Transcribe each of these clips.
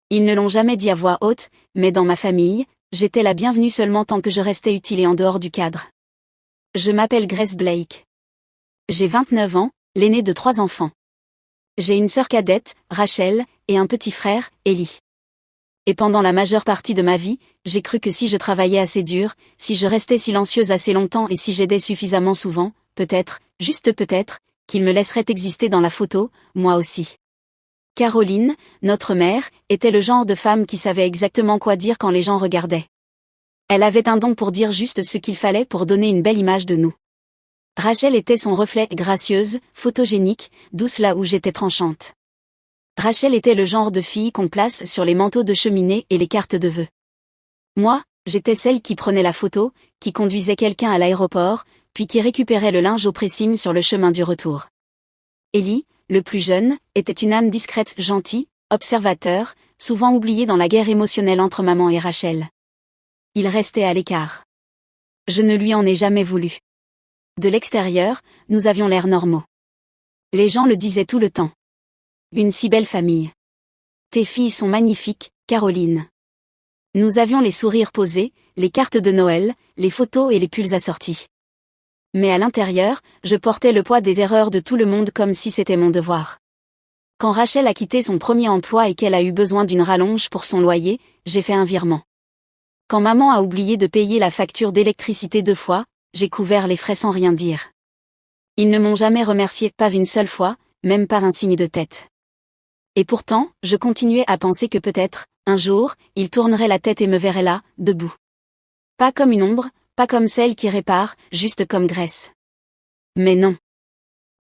Ils ne l'ont jamais dit à voix haute, mais dans ma famille, j'étais la bienvenue seulement tant que je restais utile et en dehors du cadre. Je m'appelle Grace Blake. J'ai 29 ans, l'aînée de 3 enfants. J'ai une sœur cadette, Rachel, et un petit frère, Ellie. Et pendant la majeure partie de ma vie, j'ai cru que si je travaillais assez dur, si je restais silencieuse assez longtemps et si j'aidais suffisamment souvent, peut-être, juste peut-être, qu'ils me laisseraient exister dans la photo, moi aussi. Caroline, notre mère, était le genre de femme qui savait exactement quoi dire quand les gens regardaient. Elle avait un don pour dire juste ce qu'il fallait pour donner une belle image de nous. Rachel était son reflet, gracieuse, photogénique, douce là où j'étais tranchante. Rachel était le genre de fille qu'on place sur les manteaux de cheminée et les cartes de vœux. Moi, j'étais celle qui prenait la photo, qui conduisait quelqu'un à l'aéroport, puis qui récupérait le linge au pressing sur le chemin du retour. Ellie, le plus jeune, était une âme discrète, gentille, observateur, souvent oubliée dans la guerre émotionnelle entre maman et Rachel. Il restait à l'écart. Je ne lui en ai jamais voulu. De l'extérieur, nous avions l'air normaux. Les gens le disaient tout le temps. Une si belle famille. Tes filles sont magnifiques, Caroline. Nous avions les sourires posés, les cartes de Noël, les photos et les pulls assortis. Mais à l'intérieur, je portais le poids des erreurs de tout le monde comme si c'était mon devoir. Quand Rachel a quitté son premier emploi et qu'elle a eu besoin d'une rallonge pour son loyer, j'ai fait un virement. Quand maman a oublié de payer la facture d'électricité 2 fois, j'ai couvert les frais sans rien dire. Ils ne m'ont jamais remercié, pas une seule fois, même pas un signe de tête. Et pourtant, je continuais à penser que peut-être, un jour, il tournerait la tête et me verrait là, debout. Pas comme une ombre, pas comme celle qui répare, juste comme Grace. Mais non.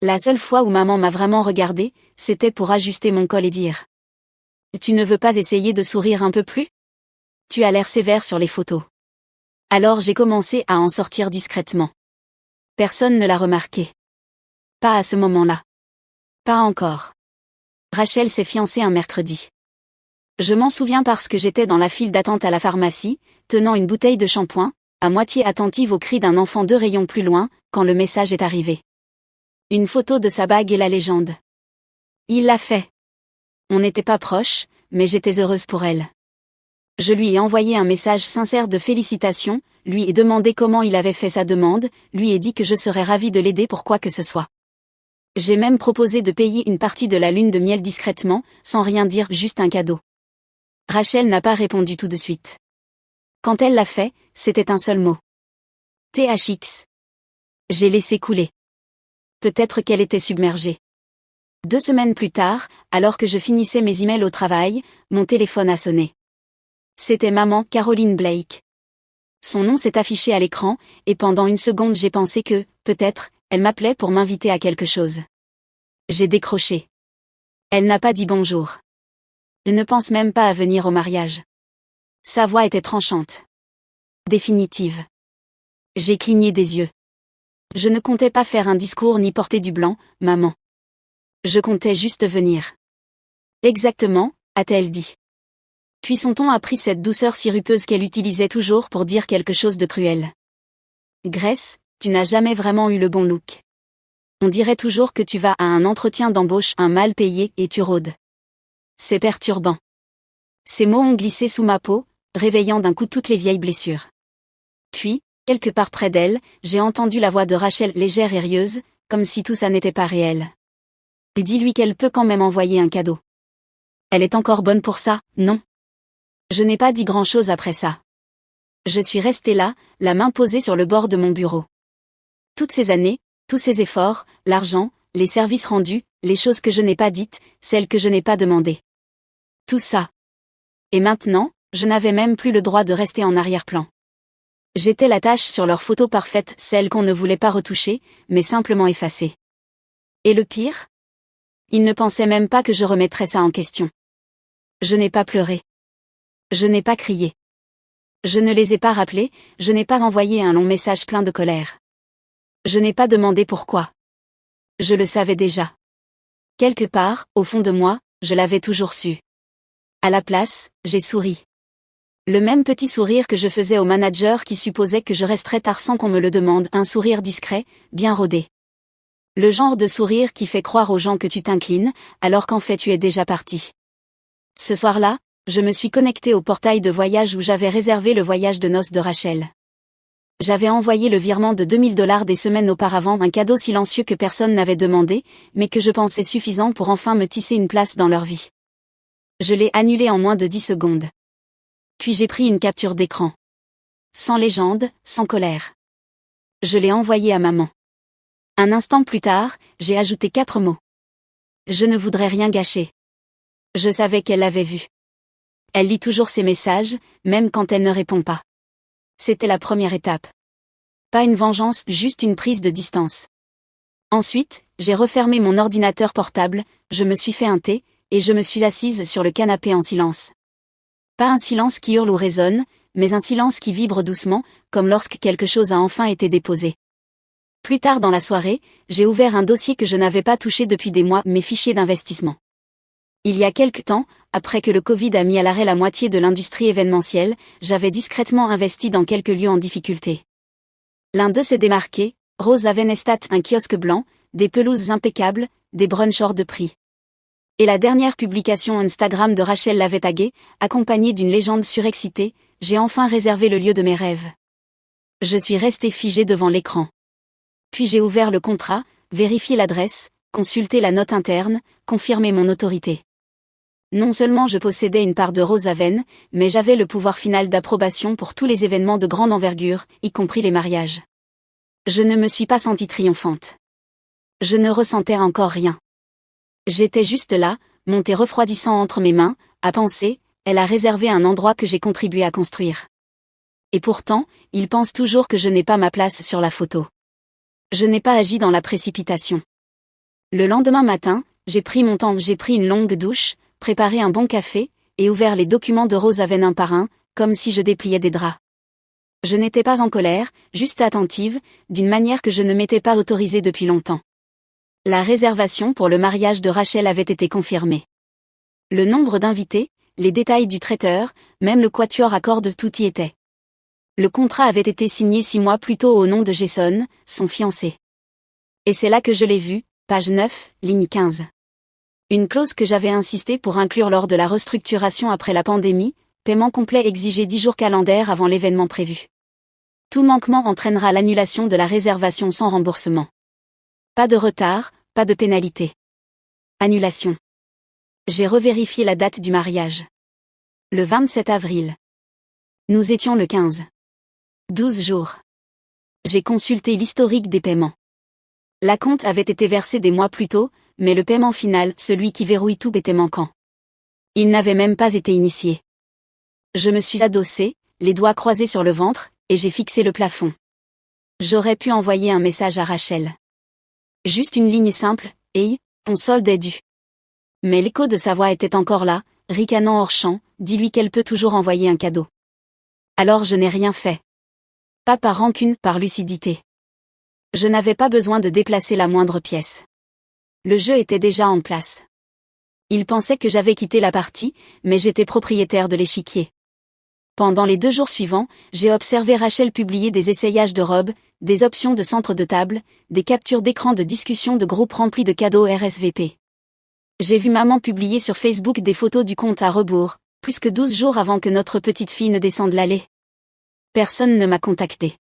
La seule fois où maman m'a vraiment regardée, c'était pour ajuster mon col et dire « Tu ne veux pas essayer de sourire un peu plus ? Tu as l'air sévère sur les photos. » Alors j'ai commencé à en sortir discrètement. Personne ne l'a remarqué. Pas à ce moment-là. Pas encore. Rachel s'est fiancée un mercredi. Je m'en souviens parce que j'étais dans la file d'attente à la pharmacie, tenant une bouteille de shampoing, à moitié attentive aux cris d'un enfant 2 rayons plus loin, quand le message est arrivé. Une photo de sa bague et la légende. Il l'a fait. On n'était pas proches, mais j'étais heureuse pour elle. Je lui ai envoyé un message sincère de félicitations, lui ai demandé comment il avait fait sa demande, lui ai dit que je serais ravie de l'aider pour quoi que ce soit. J'ai même proposé de payer une partie de la lune de miel discrètement, sans rien dire, juste un cadeau. Rachel n'a pas répondu tout de suite. Quand elle l'a fait, c'était un seul mot. THX. J'ai laissé couler. Peut-être qu'elle était submergée. 2 semaines plus tard, alors que je finissais mes emails au travail, mon téléphone a sonné. C'était maman, Caroline Blake. Son nom s'est affiché à l'écran, et pendant une seconde j'ai pensé que, peut-être, elle m'appelait pour m'inviter à quelque chose. J'ai décroché. Elle n'a pas dit bonjour. Elle ne pense même pas à venir au mariage. Sa voix était tranchante. Définitive. J'ai cligné des yeux. Je ne comptais pas faire un discours ni porter du blanc, maman. Je comptais juste venir. Exactement, a-t-elle dit. Puis son ton a pris cette douceur sirupeuse qu'elle utilisait toujours pour dire quelque chose de cruel. Grace, tu n'as jamais vraiment eu le bon look. On dirait toujours que tu vas à un entretien d'embauche, un mal payé, et tu rôdes. C'est perturbant. Ces mots ont glissé sous ma peau, réveillant d'un coup toutes les vieilles blessures. Puis, quelque part près d'elle, j'ai entendu la voix de Rachel légère et rieuse, comme si tout ça n'était pas réel. Et dis-lui qu'elle peut quand même envoyer un cadeau. Elle est encore bonne pour ça, non? Je n'ai pas dit grand-chose après ça. Je suis restée là, la main posée sur le bord de mon bureau. Toutes ces années, tous ces efforts, l'argent, les services rendus, les choses que je n'ai pas dites, celles que je n'ai pas demandées. Tout ça. Et maintenant, je n'avais même plus le droit de rester en arrière-plan. J'étais la tache sur leur photo parfaite, celle qu'on ne voulait pas retoucher, mais simplement effacer. Et le pire? Ils ne pensaient même pas que je remettrais ça en question. Je n'ai pas pleuré. Je n'ai pas crié. Je ne les ai pas rappelés, je n'ai pas envoyé un long message plein de colère. Je n'ai pas demandé pourquoi. Je le savais déjà. Quelque part, au fond de moi, je l'avais toujours su. À la place, j'ai souri. Le même petit sourire que je faisais au manager qui supposait que je resterais tard sans qu'on me le demande, un sourire discret, bien rodé. Le genre de sourire qui fait croire aux gens que tu t'inclines, alors qu'en fait tu es déjà parti. Ce soir-là, je me suis connectée au portail de voyage où j'avais réservé le voyage de noces de Rachel. J'avais envoyé le virement de $2000 des semaines auparavant, un cadeau silencieux que personne n'avait demandé, mais que je pensais suffisant pour enfin me tisser une place dans leur vie. Je l'ai annulé en moins de 10 secondes. Puis j'ai pris une capture d'écran. Sans légende, sans colère. Je l'ai envoyé à maman. Un instant plus tard, j'ai ajouté 4 mots. Je ne voudrais rien gâcher. Je savais qu'elle l'avait vu. Elle lit toujours ses messages, même quand elle ne répond pas. C'était la première étape. Pas une vengeance, juste une prise de distance. Ensuite, j'ai refermé mon ordinateur portable, je me suis fait un thé, et je me suis assise sur le canapé en silence. Pas un silence qui hurle ou résonne, mais un silence qui vibre doucement, comme lorsque quelque chose a enfin été déposé. Plus tard dans la soirée, j'ai ouvert un dossier que je n'avais pas touché depuis des mois, mes fichiers d'investissement. Il y a quelque temps, après que le Covid a mis à l'arrêt la moitié de l'industrie événementielle, j'avais discrètement investi dans quelques lieux en difficulté. L'un d'eux s'est démarqué, Rosehaven Estate, un kiosque blanc, des pelouses impeccables, des brunchs hors de prix. Et la dernière publication Instagram de Rachel l'avait tagué, accompagnée d'une légende surexcitée, j'ai enfin réservé le lieu de mes rêves. Je suis restée figée devant l'écran. Puis j'ai ouvert le contrat, vérifié l'adresse, consulté la note interne, confirmé mon autorité. Non seulement je possédais une part de Rosehaven, mais j'avais le pouvoir final d'approbation pour tous les événements de grande envergure, y compris les mariages. Je ne me suis pas sentie triomphante. Je ne ressentais encore rien. J'étais juste là, mon thé refroidissant entre mes mains, à penser, elle a réservé un endroit que j'ai contribué à construire. Et pourtant, ils pensent toujours que je n'ai pas ma place sur la photo. Je n'ai pas agi dans la précipitation. Le lendemain matin, j'ai pris mon temps, j'ai pris une longue douche, préparé un bon café, et ouvert les documents de Rosehaven un par un, comme si je dépliais des draps. Je n'étais pas en colère, juste attentive, d'une manière que je ne m'étais pas autorisée depuis longtemps. La réservation pour le mariage de Rachel avait été confirmée. Le nombre d'invités, les détails du traiteur, même le quatuor à cordes, tout y était. Le contrat avait été signé 6 mois plus tôt au nom de Jason, son fiancé. Et c'est là que je l'ai vu, page 9, ligne 15. Une clause que j'avais insisté pour inclure lors de la restructuration après la pandémie, paiement complet exigé 10 jours calendaires avant l'événement prévu. Tout manquement entraînera l'annulation de la réservation sans remboursement. Pas de retard, pas de pénalité. Annulation. J'ai revérifié la date du mariage. Le 27 avril. Nous étions le 15. 12 jours. J'ai consulté l'historique des paiements. L'acompte avait été versé des mois plus tôt, mais le paiement final, celui qui verrouille tout, était manquant. Il n'avait même pas été initié. Je me suis adossée, les doigts croisés sur le ventre, et j'ai fixé le plafond. J'aurais pu envoyer un message à Rachel. Juste une ligne simple, « Hey, ton solde est dû. » Mais l'écho de sa voix était encore là, ricanant hors champ, dis-lui qu'elle peut toujours envoyer un cadeau. Alors je n'ai rien fait. Pas par rancune, par lucidité. Je n'avais pas besoin de déplacer la moindre pièce. Le jeu était déjà en place. Il pensait que j'avais quitté la partie, mais j'étais propriétaire de l'échiquier. Pendant les 2 jours suivants, j'ai observé Rachel publier des essayages de robes, des options de centre de table, des captures d'écran de discussions de groupe remplis de cadeaux RSVP. J'ai vu maman publier sur Facebook des photos du compte à rebours, plus que 12 jours avant que notre petite fille ne descende l'allée. Personne ne m'a contacté.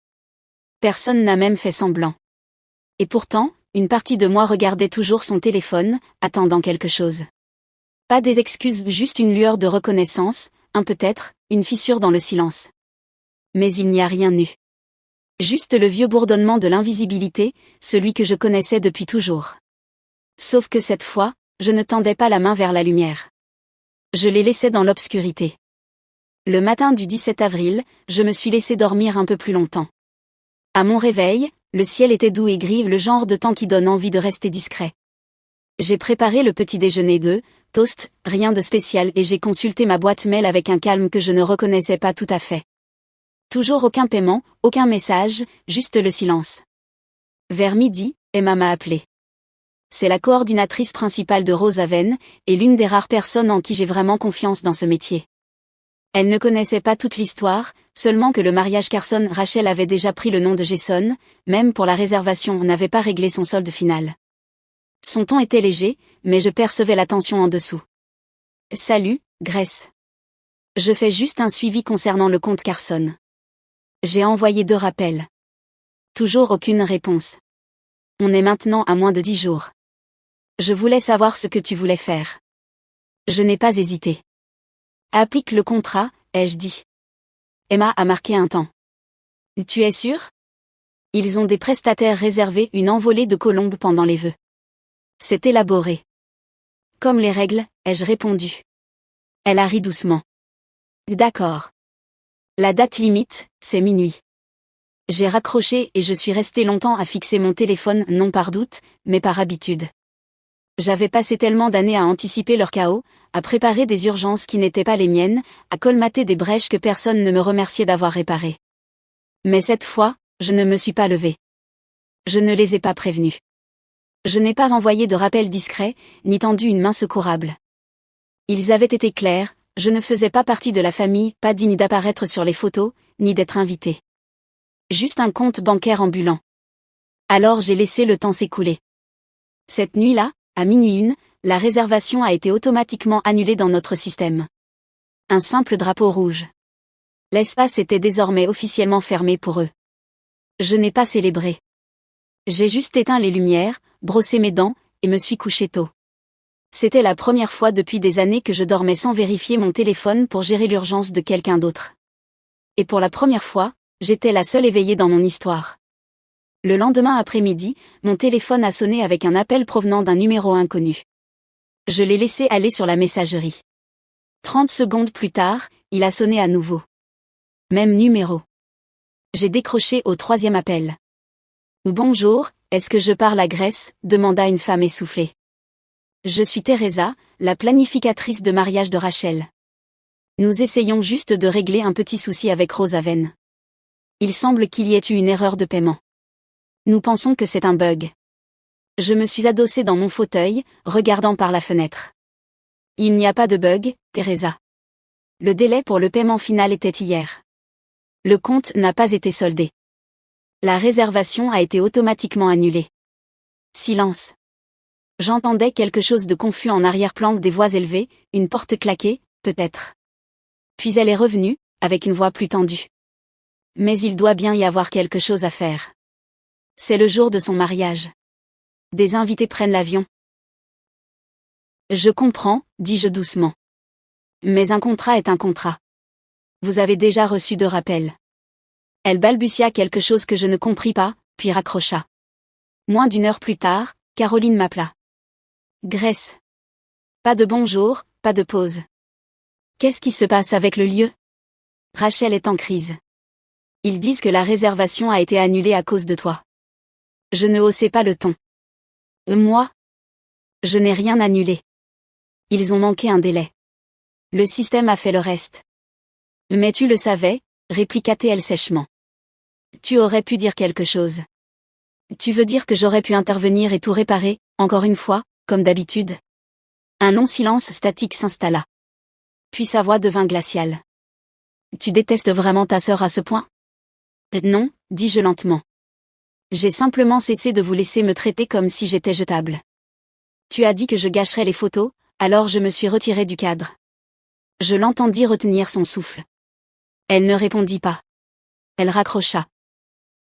Personne n'a même fait semblant. Et pourtant, une partie de moi regardait toujours son téléphone, attendant quelque chose. Pas des excuses, juste une lueur de reconnaissance, un peut-être, une fissure dans le silence. Mais il n'y a rien eu. Juste le vieux bourdonnement de l'invisibilité, celui que je connaissais depuis toujours. Sauf que cette fois, je ne tendais pas la main vers la lumière. Je les laissais dans l'obscurité. Le matin du 17 avril, je me suis laissé dormir un peu plus longtemps. À mon réveil, le ciel était doux et gris, le genre de temps qui donne envie de rester discret. J'ai préparé le petit déjeuner toast, rien de spécial, et j'ai consulté ma boîte mail avec un calme que je ne reconnaissais pas tout à fait. Toujours aucun paiement, aucun message, juste le silence. Vers midi, Emma m'a appelé. C'est la coordinatrice principale de Rosehaven, et l'une des rares personnes en qui j'ai vraiment confiance dans ce métier. Elle ne connaissait pas toute l'histoire, seulement que le mariage Carson-Rachel avait déjà pris le nom de Jason, même pour la réservation on n'avait pas réglé son solde final. Son ton était léger, mais je percevais la tension en dessous. « Salut, Grace. Je fais juste un suivi concernant le compte Carson. J'ai envoyé 2 rappels. Toujours aucune réponse. On est maintenant à moins de 10 jours. Je voulais savoir ce que tu voulais faire. Je n'ai pas hésité. Applique le contrat, ai-je dit. Emma a marqué un temps. Tu es sûr? Ils ont des prestataires réservés une envolée de colombes pendant les vœux. C'est élaboré. Comme les règles, ai-je répondu. Elle a ri doucement. D'accord. La date limite, c'est minuit. J'ai raccroché et je suis resté longtemps à fixer mon téléphone non par doute, mais par habitude. J'avais passé tellement d'années à anticiper leur chaos, à préparer des urgences qui n'étaient pas les miennes, à colmater des brèches que personne ne me remerciait d'avoir réparées. Mais cette fois, je ne me suis pas levée. Je ne les ai pas prévenus. Je n'ai pas envoyé de rappel discret, ni tendu une main secourable. Ils avaient été clairs, je ne faisais pas partie de la famille, pas digne d'apparaître sur les photos, ni d'être invitée. Juste un compte bancaire ambulant. Alors j'ai laissé le temps s'écouler. Cette nuit-là, à minuit 1, la réservation a été automatiquement annulée dans notre système. Un simple drapeau rouge. L'espace était désormais officiellement fermé pour eux. Je n'ai pas célébré. J'ai juste éteint les lumières, brossé mes dents, et me suis couché tôt. C'était la première fois depuis des années que je dormais sans vérifier mon téléphone pour gérer l'urgence de quelqu'un d'autre. Et pour la première fois, j'étais la seule éveillée dans mon histoire. Le lendemain après-midi, mon téléphone a sonné avec un appel provenant d'un numéro inconnu. Je l'ai laissé aller sur la messagerie. 30 secondes plus tard, il a sonné à nouveau. Même numéro. J'ai décroché au 3e appel. Bonjour, est-ce que je parle à Grace? Demanda une femme essoufflée. Je suis Teresa, la planificatrice de mariage de Rachel. Nous essayons juste de régler un petit souci avec Rosaven. Il semble qu'il y ait eu une erreur de paiement. Nous pensons que c'est un bug. Je me suis adossée dans mon fauteuil, regardant par la fenêtre. Il n'y a pas de bug, Teresa. Le délai pour le paiement final était hier. Le compte n'a pas été soldé. La réservation a été automatiquement annulée. Silence. J'entendais quelque chose de confus en arrière-plan, des voix élevées, une porte claquée, peut-être. Puis elle est revenue, avec une voix plus tendue. Mais il doit bien y avoir quelque chose à faire. C'est le jour de son mariage. Des invités prennent l'avion. Je comprends, dis-je doucement. Mais un contrat est un contrat. Vous avez déjà reçu 2 rappels. Elle balbutia quelque chose que je ne compris pas, puis raccrocha. Moins d'1 heure plus tard, Caroline m'appela. Grace. Pas de bonjour, pas de pause. Qu'est-ce qui se passe avec le lieu? Rachel est en crise. Ils disent que la réservation a été annulée à cause de toi. Je ne haussai pas le ton. Moi? Je n'ai rien annulé. Ils ont manqué un délai. Le système a fait le reste. Mais tu le savais, répliqua-t-elle sèchement. Tu aurais pu dire quelque chose. Tu veux dire que j'aurais pu intervenir et tout réparer, encore une fois, comme d'habitude? Un long silence statique s'installa. Puis sa voix devint glaciale. Tu détestes vraiment ta sœur à ce point? Non, dis-je lentement. J'ai simplement cessé de vous laisser me traiter comme si j'étais jetable. Tu as dit que je gâcherais les photos, alors je me suis retirée du cadre. Je l'entendis retenir son souffle. Elle ne répondit pas. Elle raccrocha.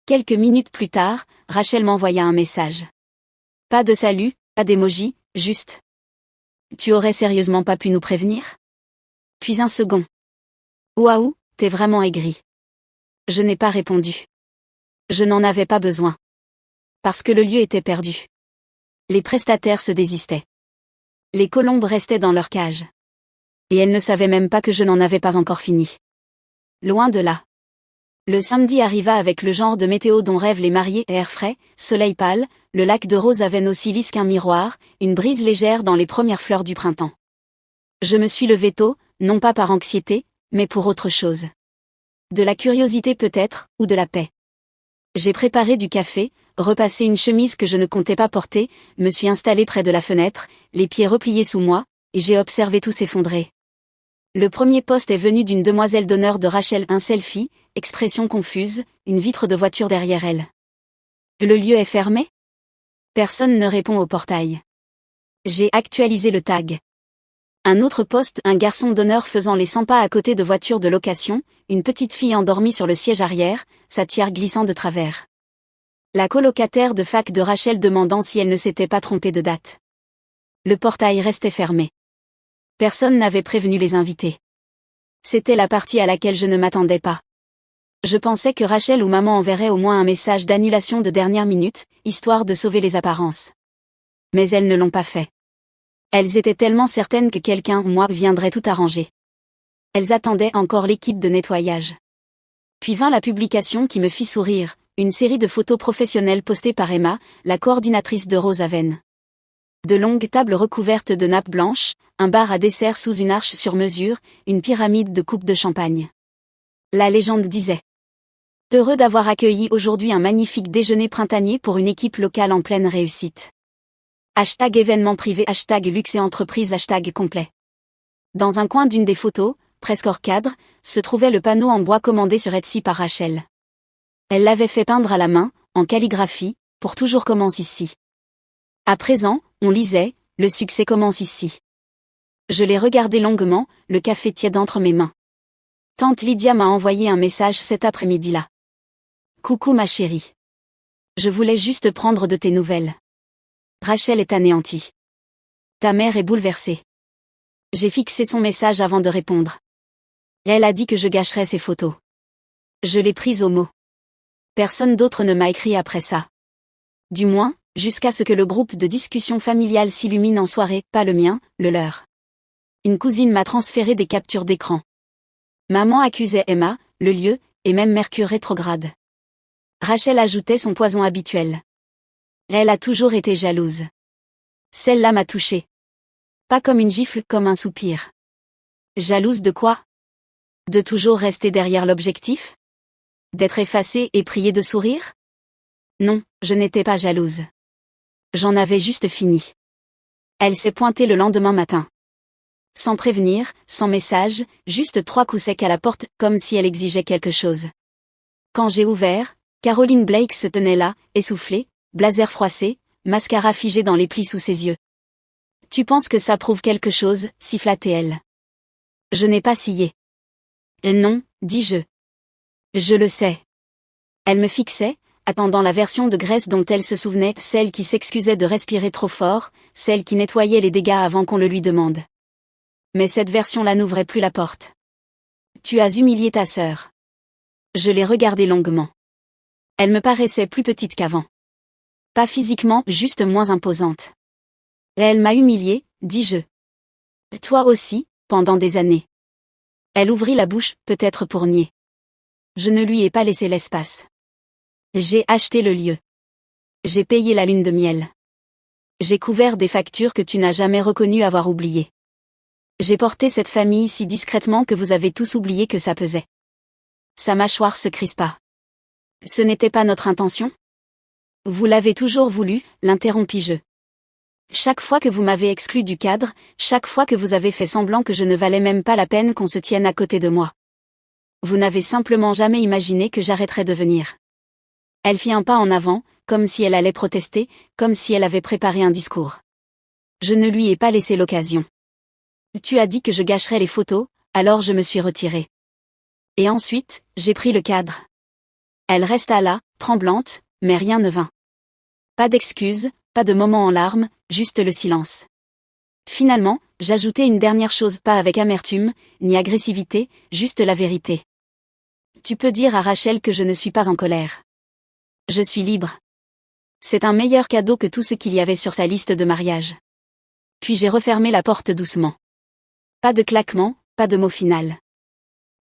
Quelques minutes plus tard, Rachel m'envoya un message. Pas de salut, pas d'émoji, juste. Tu aurais sérieusement pas pu nous prévenir? Puis un second. Waouh, t'es vraiment aigri. Je n'ai pas répondu. Je n'en avais pas besoin. Parce que le lieu était perdu. Les prestataires se désistaient. Les colombes restaient dans leur cage. Et elles ne savaient même pas que je n'en avais pas encore fini. Loin de là. Le samedi arriva avec le genre de météo dont rêvent les mariés, air frais, soleil pâle, le lac de Rosaven aussi lisse qu'un miroir, une brise légère dans les premières fleurs du printemps. Je me suis levée tôt, non pas par anxiété, mais pour autre chose. De la curiosité peut-être, ou de la paix. J'ai préparé du café, repassé une chemise que je ne comptais pas porter, me suis installée près de la fenêtre, les pieds repliés sous moi, et j'ai observé tout s'effondrer. Le premier poste est venu d'une demoiselle d'honneur de Rachel, un selfie, expression confuse, une vitre de voiture derrière elle. Le lieu est fermé? Personne ne répond au portail. J'ai actualisé le tag. Un autre post, un garçon d'honneur faisant les 100 pas à côté de voitures de location, une petite fille endormie sur le siège arrière, sa tiare glissant de travers. La colocataire de fac de Rachel demandant si elle ne s'était pas trompée de date. Le portail restait fermé. Personne n'avait prévenu les invités. C'était la partie à laquelle je ne m'attendais pas. Je pensais que Rachel ou maman enverrait au moins un message d'annulation de dernière minute, histoire de sauver les apparences. Mais elles ne l'ont pas fait. Elles étaient tellement certaines que quelqu'un, moi, viendrait tout arranger. Elles attendaient encore l'équipe de nettoyage. Puis vint la publication qui me fit sourire, une série de photos professionnelles postées par Emma, la coordinatrice de Rosaven. De longues tables recouvertes de nappes blanches, un bar à dessert sous une arche sur mesure, une pyramide de coupes de champagne. La légende disait: heureux d'avoir accueilli aujourd'hui un magnifique déjeuner printanier pour une équipe locale en pleine réussite. #événement privé, #luxe et entreprise, #complet. Dans un coin d'une des photos, presque hors cadre, se trouvait le panneau en bois commandé sur Etsy par Rachel. Elle l'avait fait peindre à la main, en calligraphie, pour toujours commence ici. À présent, on lisait, le succès commence ici. Je l'ai regardé longuement, le café tiède entre mes mains. Tante Lydia m'a envoyé un message cet après-midi-là. Coucou ma chérie. Je voulais juste prendre de tes nouvelles. Rachel est anéantie. Ta mère est bouleversée. J'ai fixé son message avant de répondre. Elle a dit que je gâcherais ses photos. Je l'ai prise au mot. Personne d'autre ne m'a écrit après ça. Du moins, jusqu'à ce que le groupe de discussion familiale s'illumine en soirée, pas le mien, le leur. Une cousine m'a transféré des captures d'écran. Maman accusait Emma, le lieu, et même Mercure rétrograde. Rachel ajoutait son poison habituel. Elle a toujours été jalouse. Celle-là m'a touchée. Pas comme une gifle, comme un soupir. Jalouse de quoi? De toujours rester derrière l'objectif? D'être effacée et priée de sourire? Non, je n'étais pas jalouse. J'en avais juste fini. Elle s'est pointée le lendemain matin. Sans prévenir, sans message, juste 3 coups secs à la porte, comme si elle exigeait quelque chose. Quand j'ai ouvert, Caroline Blake se tenait là, essoufflée, blazer froissé, mascara figé dans les plis sous ses yeux. Tu penses que ça prouve quelque chose, siffla-t-elle. Je n'ai pas scié. Non, dis-je. Je le sais. Elle me fixait, attendant la version de Grace dont elle se souvenait, celle qui s'excusait de respirer trop fort, celle qui nettoyait les dégâts avant qu'on le lui demande. Mais cette version-là n'ouvrait plus la porte. Tu as humilié ta sœur. Je l'ai regardée longuement. Elle me paraissait plus petite qu'avant. Pas physiquement, juste moins imposante. Elle m'a humiliée, dis-je. Toi aussi, pendant des années. Elle ouvrit la bouche, peut-être pour nier. Je ne lui ai pas laissé l'espace. J'ai acheté le lieu. J'ai payé la lune de miel. J'ai couvert des factures que tu n'as jamais reconnu avoir oubliées. J'ai porté cette famille si discrètement que vous avez tous oublié que ça pesait. Sa mâchoire se crispa. Ce n'était pas notre intention? Vous l'avez toujours voulu, l'interrompis-je. Chaque fois que vous m'avez exclu du cadre, chaque fois que vous avez fait semblant que je ne valais même pas la peine qu'on se tienne à côté de moi. Vous n'avez simplement jamais imaginé que j'arrêterais de venir. Elle fit un pas en avant, comme si elle allait protester, comme si elle avait préparé un discours. Je ne lui ai pas laissé l'occasion. Tu as dit que je gâcherais les photos, alors je me suis retirée. Et ensuite, j'ai pris le cadre. Elle resta là, tremblante, mais rien ne vint. Pas d'excuses, pas de moment en larmes, juste le silence. Finalement, j'ajoutai une dernière chose, pas avec amertume, ni agressivité, juste la vérité. Tu peux dire à Rachel que je ne suis pas en colère. Je suis libre. C'est un meilleur cadeau que tout ce qu'il y avait sur sa liste de mariage. Puis j'ai refermé la porte doucement. Pas de claquement, pas de mot final.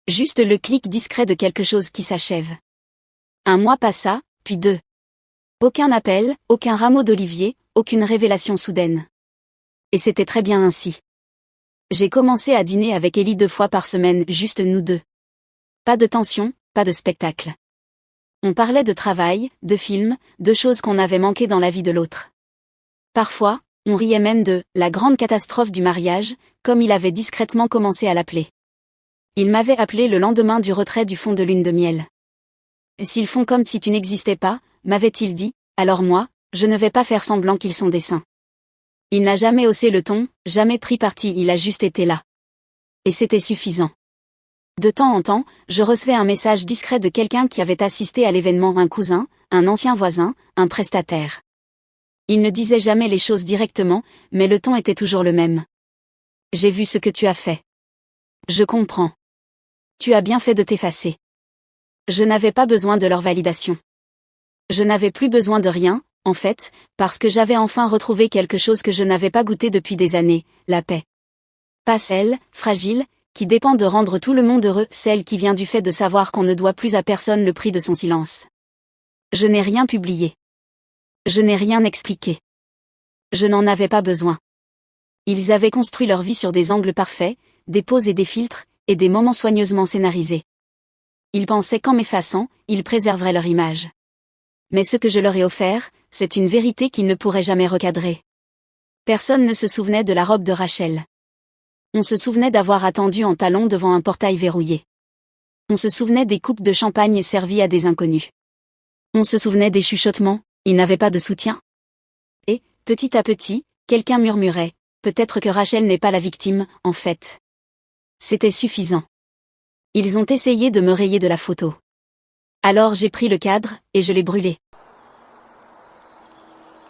Juste le clic discret de quelque chose qui s'achève. Un mois passa, puis 2. Aucun appel, aucun rameau d'olivier, aucune révélation soudaine. Et c'était très bien ainsi. J'ai commencé à dîner avec Ellie 2 fois par semaine, juste nous deux. Pas de tension, pas de spectacle. On parlait de travail, de films, de choses qu'on avait manquées dans la vie de l'autre. Parfois, on riait même de « la grande catastrophe du mariage », comme il avait discrètement commencé à l'appeler. Il m'avait appelé le lendemain du retrait du fond de lune de miel. S'ils font comme si tu n'existais pas, m'avait-il dit, alors moi, je ne vais pas faire semblant qu'ils sont des saints. Il n'a jamais haussé le ton, jamais pris parti, il a juste été là. Et c'était suffisant. De temps en temps, je recevais un message discret de quelqu'un qui avait assisté à l'événement, un cousin, un ancien voisin, un prestataire. Il ne disait jamais les choses directement, mais le ton était toujours le même. J'ai vu ce que tu as fait. Je comprends. Tu as bien fait de t'effacer. Je n'avais pas besoin de leur validation. Je n'avais plus besoin de rien, en fait, parce que j'avais enfin retrouvé quelque chose que je n'avais pas goûté depuis des années, la paix. Pas celle, fragile, qui dépend de rendre tout le monde heureux, celle qui vient du fait de savoir qu'on ne doit plus à personne le prix de son silence. Je n'ai rien publié. Je n'ai rien expliqué. Je n'en avais pas besoin. Ils avaient construit leur vie sur des angles parfaits, des poses et des filtres, et des moments soigneusement scénarisés. Ils pensaient qu'en m'effaçant, ils préserveraient leur image. Mais ce que je leur ai offert, c'est une vérité qu'ils ne pourraient jamais recadrer. Personne ne se souvenait de la robe de Rachel. On se souvenait d'avoir attendu en talons devant un portail verrouillé. On se souvenait des coupes de champagne servies à des inconnus. On se souvenait des chuchotements, ils n'avaient pas de soutien. Et, petit à petit, quelqu'un murmurait, peut-être que Rachel n'est pas la victime, en fait. C'était suffisant. Ils ont essayé de me rayer de la photo. Alors j'ai pris le cadre, et je l'ai brûlé.